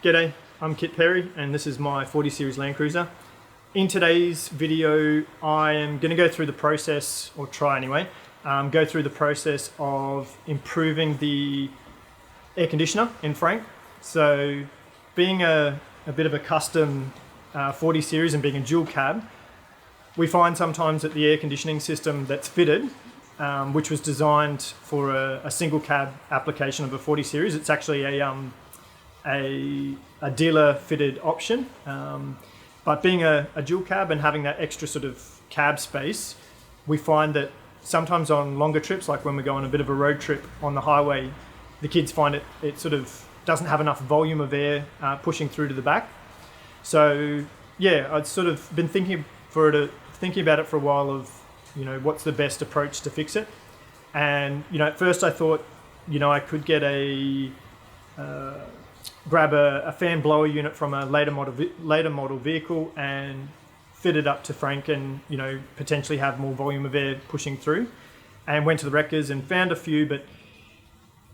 G'day, I'm Kit Perry and this is my 40 Series Land Cruiser. In today's video I am going to go through the process, or try anyway, go through the process of improving the air conditioner in Frank. So being a bit of a custom 40 Series and being a dual cab, we find sometimes that the air conditioning system that's fitted, which was designed for a single cab application of a 40 Series, it's actually a dealer fitted option, but being a dual cab and having that extra sort of cab space, we find that sometimes on longer trips, like when we go on a bit of a road trip on the highway, the kids find it sort of doesn't have enough volume of air pushing through to the back. So yeah, I'd sort of been thinking about it for a while of, what's the best approach to fix it. And at first I thought I could get grab a fan blower unit from a later model vehicle and fit it up to Frank and potentially have more volume of air pushing through, and went to the wreckers and found a few. But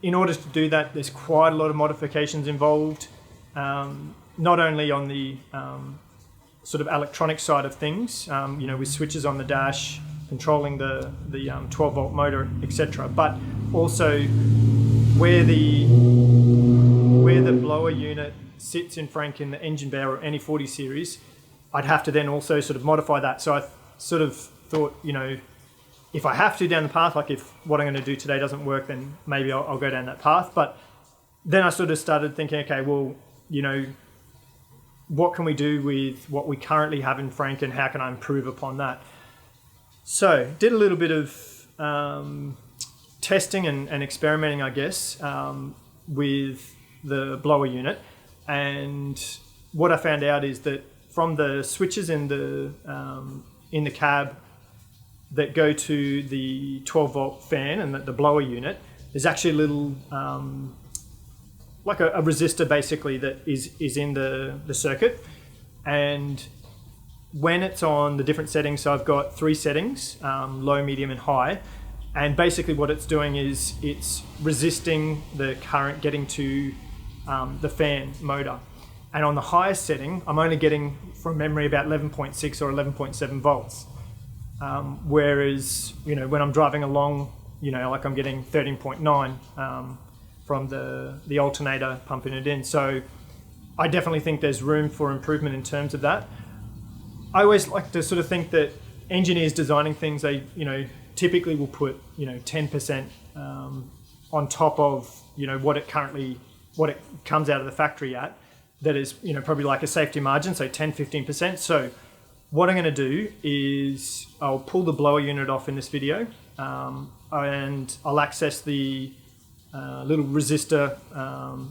in order to do that, there's quite a lot of modifications involved, not only on the sort of electronic side of things, with switches on the dash controlling the 12 volt motor, etc., but also where the blower unit sits in Frank in the engine bay or any 40 Series, I'd have to then also sort of modify that. So I sort of thought, if I have to down the path, like if what I'm going to do today doesn't work, then maybe I'll go down that path. But then I sort of started thinking, okay, well, what can we do with what we currently have in Frank and how can I improve upon that? So did a little bit of testing and experimenting, I guess, with the blower unit. And what I found out is that from the switches in the cab that go to the 12 volt fan and the blower unit, there's actually a little like a resistor basically that is in the circuit. And when it's on the different settings, so I've got 3 settings, low, medium and high, and basically what it's doing is it's resisting the current getting to the fan motor. And on the highest setting, I'm only getting from memory about 11.6 or 11.7 volts. Whereas, when I'm driving along, like I'm getting 13.9 from the alternator pumping it in. So I definitely think there's room for improvement in terms of that. I always like to sort of think that engineers designing things, they, typically will put, 10% on top of, what it comes out of the factory at. That is, probably like a safety margin, so 10-15%. So what I'm going to do is I'll pull the blower unit off in this video, and I'll access the little resistor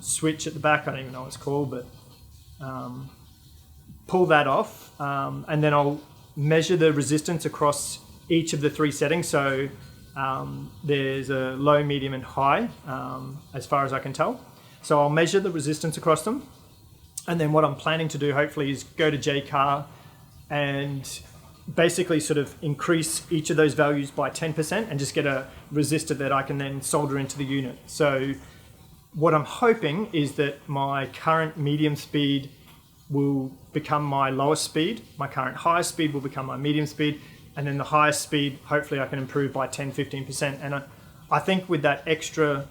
switch at the back. I don't even know what it's called, but pull that off, and then I'll measure the resistance across each of the 3 settings. So there's a low, medium and high, as far as I can tell. So I'll measure the resistance across them. And then what I'm planning to do, hopefully, is go to JCar and basically sort of increase each of those values by 10% and just get a resistor that I can then solder into the unit. So what I'm hoping is that my current medium speed will become my lowest speed, my current highest speed will become my medium speed, and then the highest speed, hopefully I can improve by 10-15%. And I think with that extra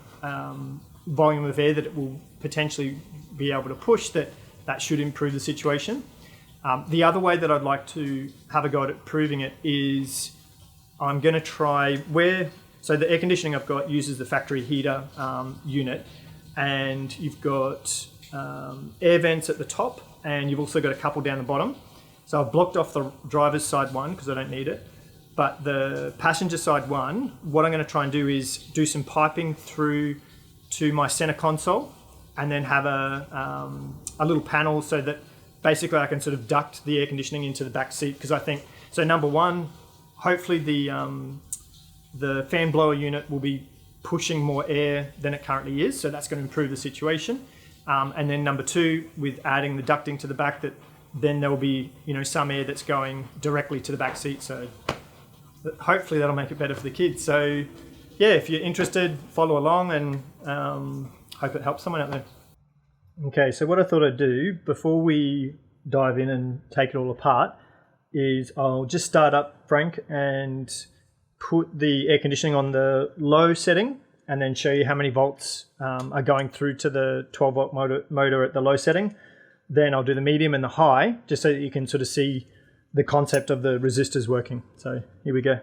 volume of air that it will potentially be able to push, that should improve the situation. The other way that I'd like to have a go at improving it is I'm going to try so the air conditioning I've got uses the factory heater unit, and you've got air vents at the top and you've also got a couple down the bottom. So I've blocked off the driver's side one because I don't need it, but the passenger side one, what I'm going to try and do is do some piping through to my center console, and then have a little panel so that basically I can sort of duct the air conditioning into the back seat. Because I think, so number one, hopefully the fan blower unit will be pushing more air than it currently is, so that's going to improve the situation. And then number 2, with adding the ducting to the back, that then there will be some air that's going directly to the back seat. So hopefully that'll make it better for the kids. So yeah, if you're interested, follow along, and hope it helps someone out there. Okay, so what I thought I'd do before we dive in and take it all apart is I'll just start up Frank and put the air conditioning on the low setting and then show you how many volts are going through to the 12 volt motor at the low setting. Then I'll do the medium and the high just so that you can sort of see the concept of the resistors working. So here we go.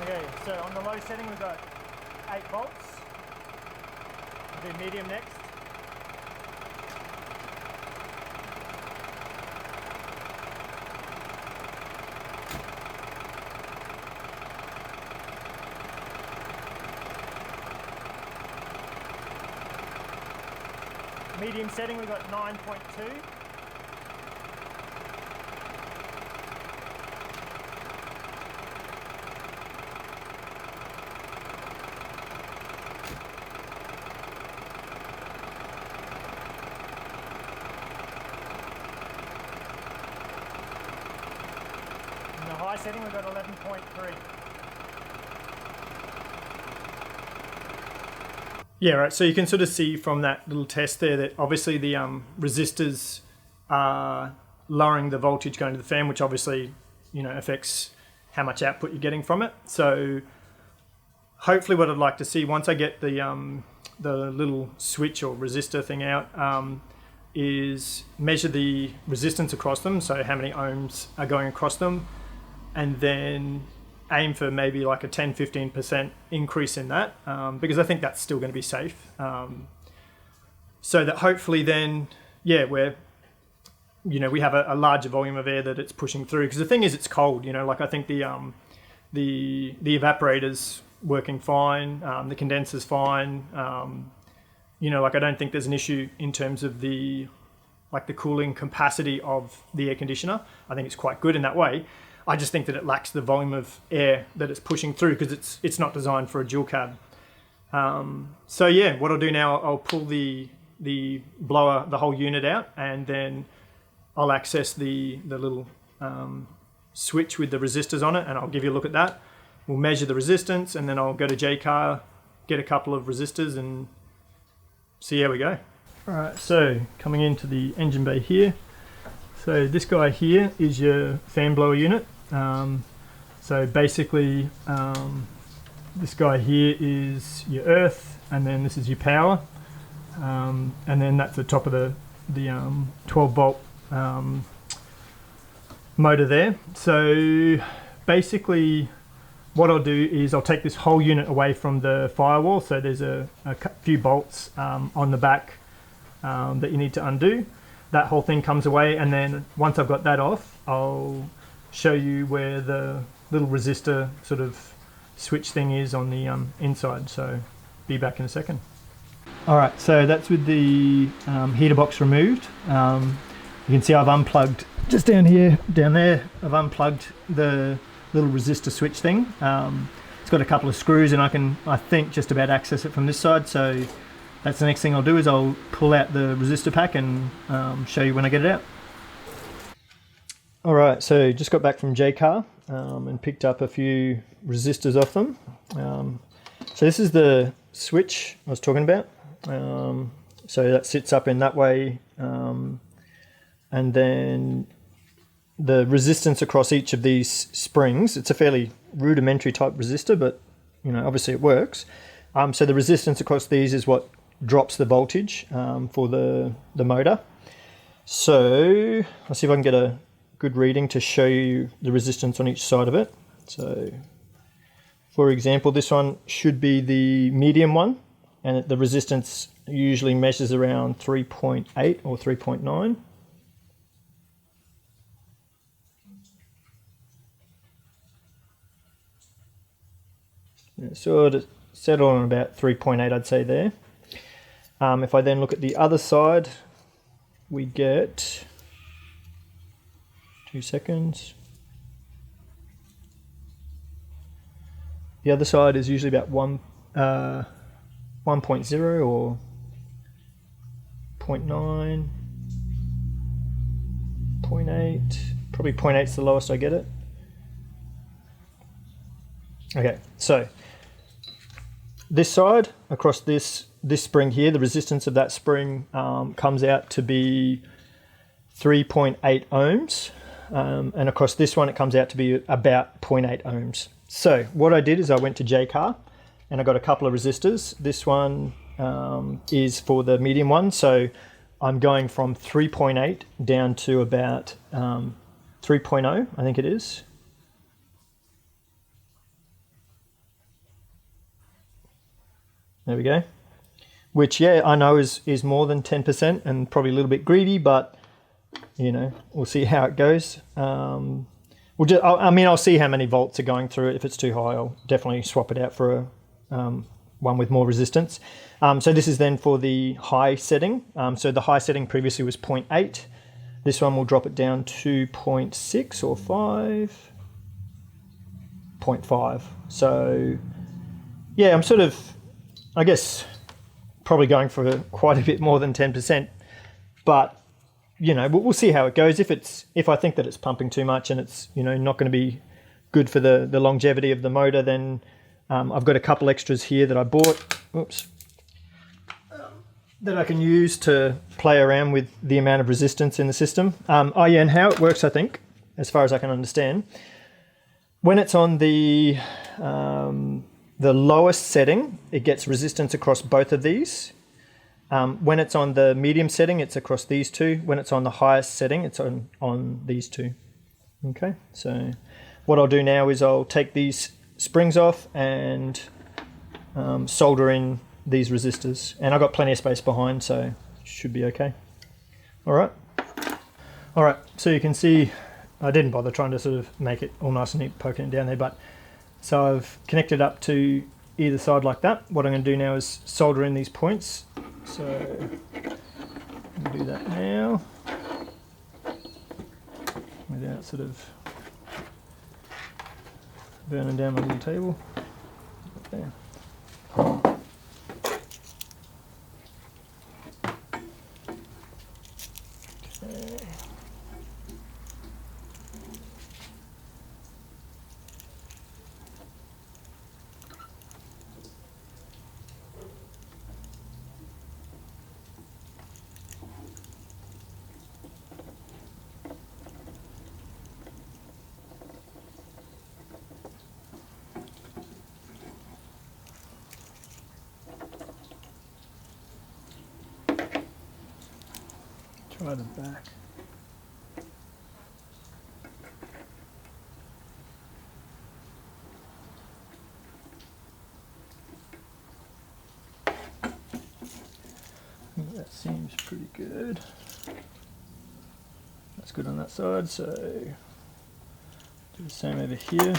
Okay, so on the low setting we've got 8 volts. I'll do medium next. Medium setting we've got 9.2. High setting we've got 11.3. Yeah, right. So you can sort of see from that little test there that obviously the resistors are lowering the voltage going to the fan, which obviously, you know, affects how much output you're getting from it. So hopefully what I'd like to see once I get the little switch or resistor thing out is measure the resistance across them, so how many ohms are going across them, and then aim for maybe like a 10-15% increase in that, because I think that's still going to be safe. So that hopefully then, yeah, we have a larger volume of air that it's pushing through. Because the thing is, it's cold. Like I think the evaporator's working fine, the condenser's fine. Like I don't think there's an issue in terms of the cooling capacity of the air conditioner. I think it's quite good in that way. I just think that it lacks the volume of air that it's pushing through because it's not designed for a dual cab. So yeah, what I'll do now, I'll pull the blower, the whole unit out, and then I'll access the little switch with the resistors on it, and I'll give you a look at that. We'll measure the resistance, and then I'll go to J-Car, get a couple of resistors, and see how we go. All right, so coming into the engine bay here. So this guy here is your fan blower unit. So basically, this guy here is your earth, and then this is your power, and then that's the top of the 12 volt motor there. So basically, what I'll do is I'll take this whole unit away from the firewall. So there's a few bolts on the back that you need to undo. That whole thing comes away, and then once I've got that off, I'll show you where the little resistor sort of switch thing is on the inside. So be back in a second. All right, so that's with the heater box removed. You can see I've unplugged just down there. I've unplugged the little resistor switch thing. It's got a couple of screws, and I think just about access it from this side. So that's the next thing I'll do, is I'll pull out the resistor pack and show you when I get it out. Alright, so just got back from J-Car and picked up a few resistors off them. So this is the switch I was talking about. So that sits up in that way, and then the resistance across each of these springs, it's a fairly rudimentary type resistor, but obviously it works. So the resistance across these is what drops the voltage for the motor. So I'll see if I can get a good reading to show you the resistance on each side of it. So for example, this one should be the medium one, and the resistance usually measures around 3.8 or 3.9. sort of settle on about 3.8, I'd say there. If I then look at the other side, we get 2 seconds. The other side is usually about 1.0 or 0.9, 0.8, probably 0.8 is the lowest I get it. Okay, so this side across this spring here, the resistance of that spring comes out to be 3.8 ohms, and across this one it comes out to be about 0.8 ohms. So what I did is I went to JCar and I got a couple of resistors. This one is for the medium one, so I'm going from 3.8 down to about 3.0, I think it is. There we go. Which, yeah, I know is more than 10% and probably a little bit greedy, but you know, we'll see how it goes. I'll see how many volts are going through it. If it's too high, I'll definitely swap it out for a one with more resistance. So this is then for the high setting. So the high setting previously was 0.8. This one will drop it down to 0.6 or 5. 0.5. So yeah, I'm sort of, I guess, probably going for quite a bit more than 10%, but you know, we'll see how it goes. If I think that it's pumping too much and it's, you know, not going to be good for the longevity of the motor, then I've got a couple extras here that I bought, that I can use to play around with the amount of resistance in the system. Oh yeah, and how it works, I think, as far as I can understand, when it's on the lowest setting, it gets resistance across both of these. When it's on the medium setting, it's across these two. When it's on the highest setting, it's on these two. Okay, so what I'll do now is I'll take these springs off and solder in these resistors. And I've got plenty of space behind, so it should be okay. All right, so you can see I didn't bother trying to sort of make it all nice and neat, poking it down there, but so I've connected up to either side like that. What I'm going to do now is solder in these points. So I'll do that now without sort of burning down my little table. There. Okay. Try the back. That seems pretty good. That's good on that side, so do the same over here.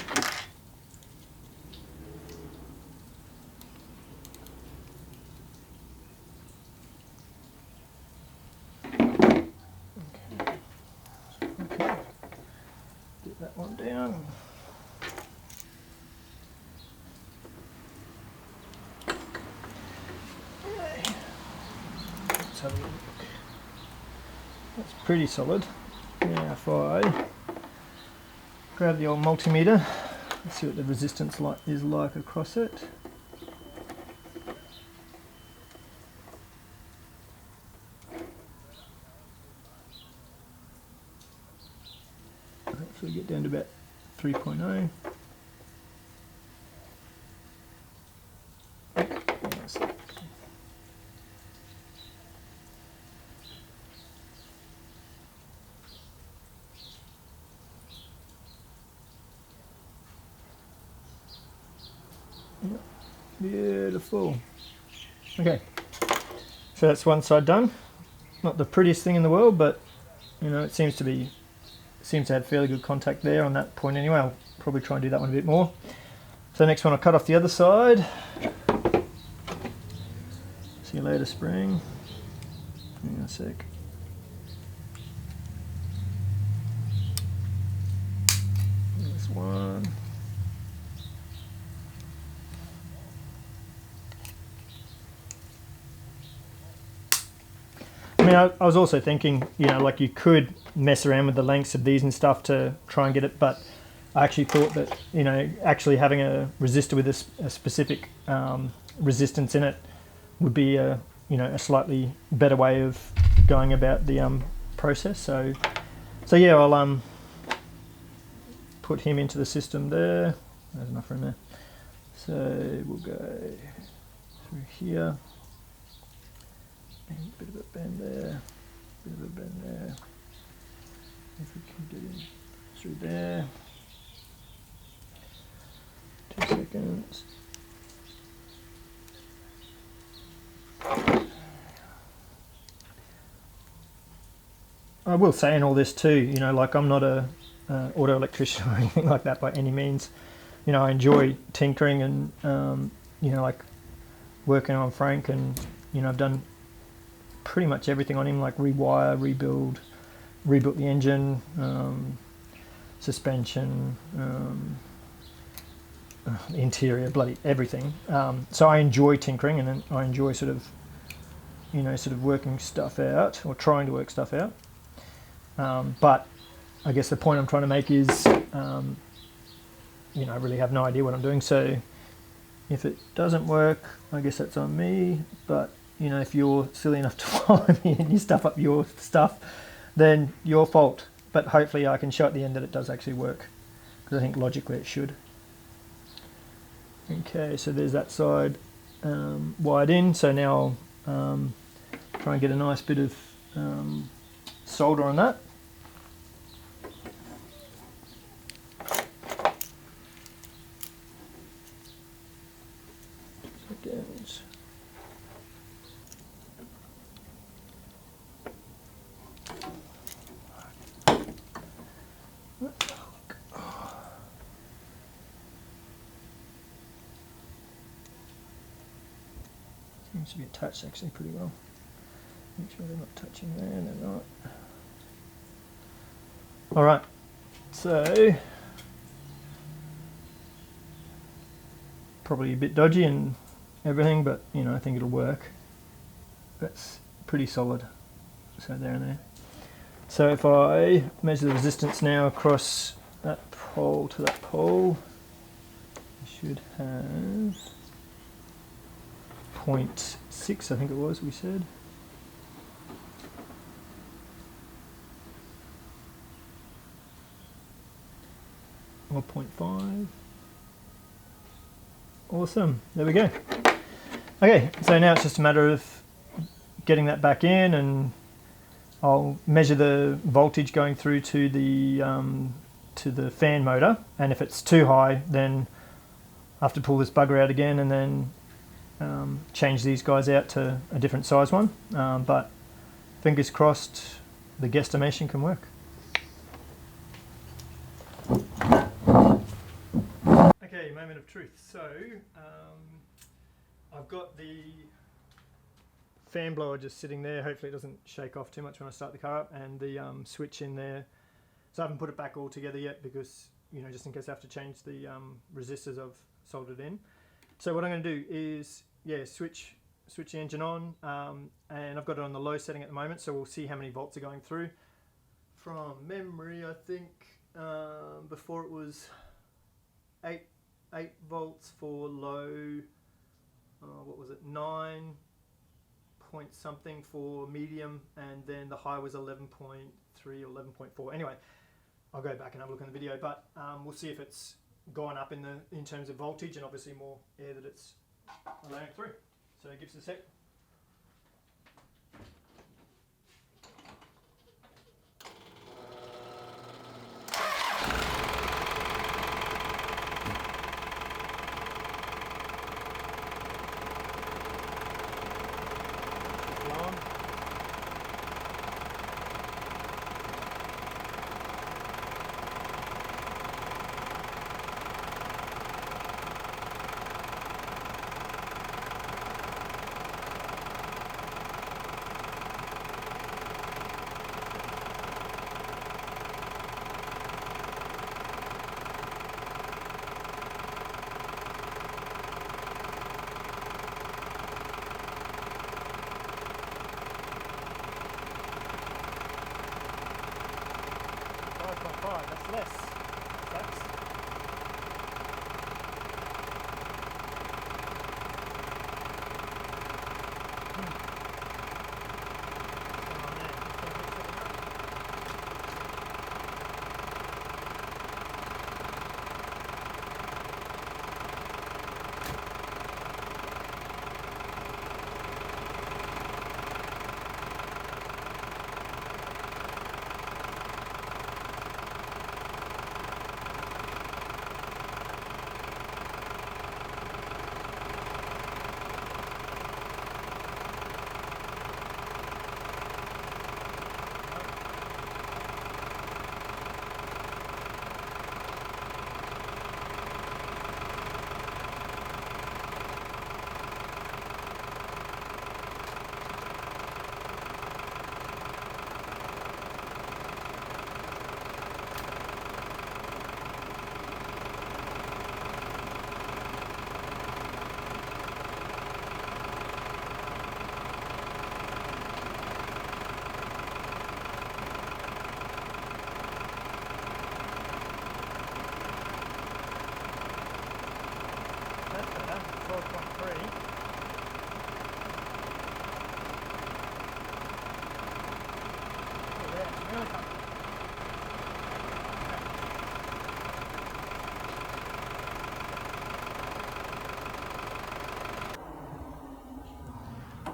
That one down. Okay. Let's have a look. That's pretty solid. Now if I grab the old multimeter, let's see what the resistance is like across it. So we get down to about 3.0. Yep. Beautiful. Okay, so that's one side done. Not the prettiest thing in the world, but you know, it seems to have fairly good contact there on that point anyway. I'll probably try and do that one a bit more. So next one, I'll cut off the other side. See you later, spring. Hang on a sec. There's one. I mean, I was also thinking, you know, like you could mess around with the lengths of these and stuff to try and get it, but I actually thought that, you know, actually having a resistor with a specific resistance in it would be a, you know, a slightly better way of going about the process. So yeah, I'll put him into the system there. There's enough room there. So we'll go through here. A bit of a bend there, bit of a bend there. If we can get in through there. 2 seconds. I will say in all this too, you know, like I'm not a auto-electrician or anything like that by any means. You know, I enjoy tinkering and, you know, like working on Frank, and, you know, I've done pretty much everything on him, like rewire, rebuilt the engine, suspension, interior, bloody everything. So I enjoy tinkering, and I enjoy sort of, you know, sort of working stuff out, or trying to work stuff out. But I guess the point I'm trying to make is, you know, I really have no idea what I'm doing. So if it doesn't work, I guess that's on me. But you know, if you're silly enough to follow me and you stuff up your stuff, then your fault. But hopefully I can show at the end that it does actually work, because I think logically it should. Okay, so there's that side wired in. So now I'll try and get a nice bit of solder on that. Seconds. Seems to be attached actually pretty well. Make sure they're not touching there, they're not. Alright, so probably a bit dodgy and everything, but you know, I think it'll work. That's pretty solid. So there and there. So if I measure the resistance now across that pole to that pole, I should have 0.6, I think it was, we said. Or 0.5. Awesome, there we go. Okay, so now it's just a matter of getting that back in, and I'll measure the voltage going through to the fan motor, and if it's too high, then I have to pull this bugger out again and then change these guys out to a different size one. But fingers crossed, the guesstimation can work. Okay, moment of truth. So I've got the fan blower just sitting there. Hopefully it doesn't shake off too much when I start the car up, and the switch in there. So I haven't put it back all together yet, because, you know, just in case I have to change the resistors I've soldered in. So what I'm going to do is, yeah, switch the engine on, and I've got it on the low setting at the moment, so we'll see how many volts are going through. From memory, I think before it was 8 volts for low. What was it? 9 point something for medium, and then the high was 11.3 or 11.4. Anyway, I'll go back and have a look in the video, but we'll see if it's gone up in terms of voltage, and obviously more air that it's allowing through. So give us a sec.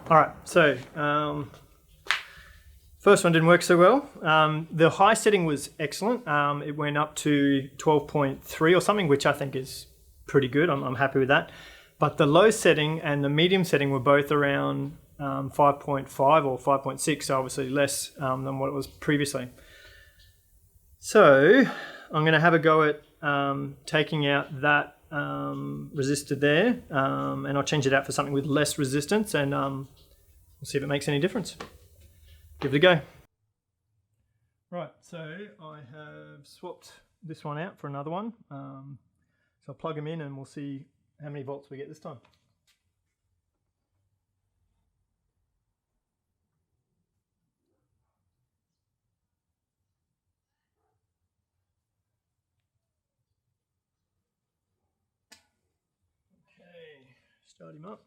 All right, so first one didn't work so well. The high setting was excellent. It went up to 12.3 or something, which I think is pretty good. I'm happy with that. But the low setting and the medium setting were both around 5.5 or 5.6, so obviously less than what it was previously. So I'm going to have a go at taking out that resistor there, and I'll change it out for something with less resistance, and we'll see if it makes any difference. Give it a go. Right, so I have swapped this one out for another one. So I'll plug them in and we'll see how many volts we get this time. Okay, start him up.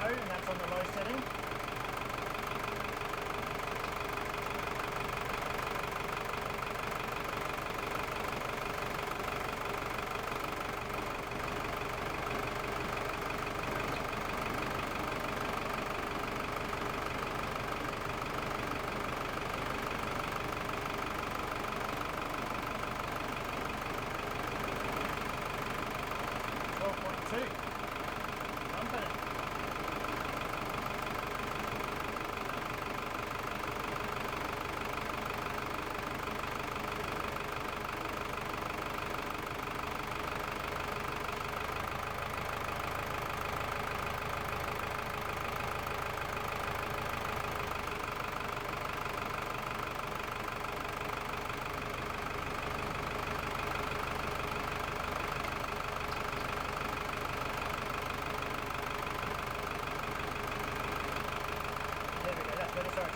And that's on the low setting.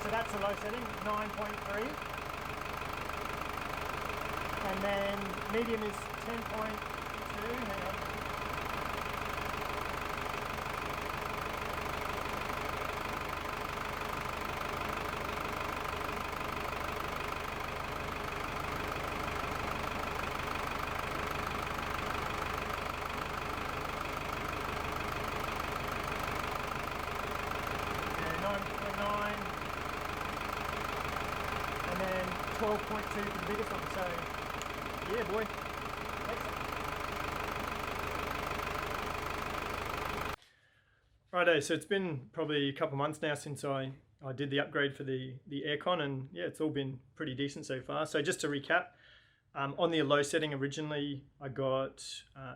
So that's the low setting, 9.3. And then medium is 10.2. Hang on. Yeah, 9.9. And then 12.2 for the biggest one, so yeah boy, excellent. Righto, so it's been probably a couple of months now since I did the upgrade for the aircon, and yeah, it's all been pretty decent so far. So just to recap, on the low setting originally I got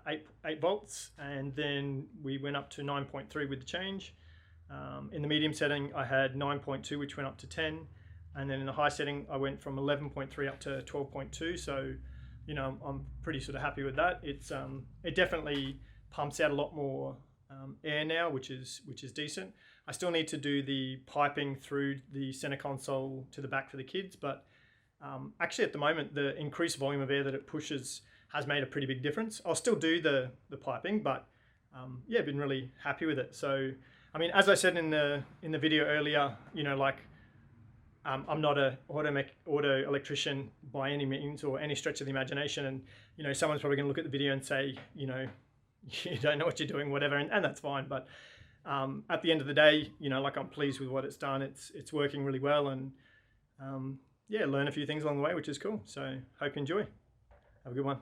8 volts, and then we went up to 9.3 with the change. In the medium setting I had 9.2, which went up to 10. And then in the high setting, I went from 11.3 up to 12.2. So, you know, I'm pretty sort of happy with that. It's it definitely pumps out a lot more air now, which is decent. I still need to do the piping through the center console to the back for the kids, but actually at the moment, the increased volume of air that it pushes has made a pretty big difference. I'll still do the piping, but yeah, been really happy with it. So, I mean, as I said in the video earlier, you know, like, I'm not an auto-electrician by any means or any stretch of the imagination, and you know, someone's probably going to look at the video and say, you know, you don't know what you're doing, whatever, and that's fine. But at the end of the day, you know, like, I'm pleased with what it's done. It's working really well, and yeah, learn a few things along the way, which is cool. So hope you enjoy. Have a good one.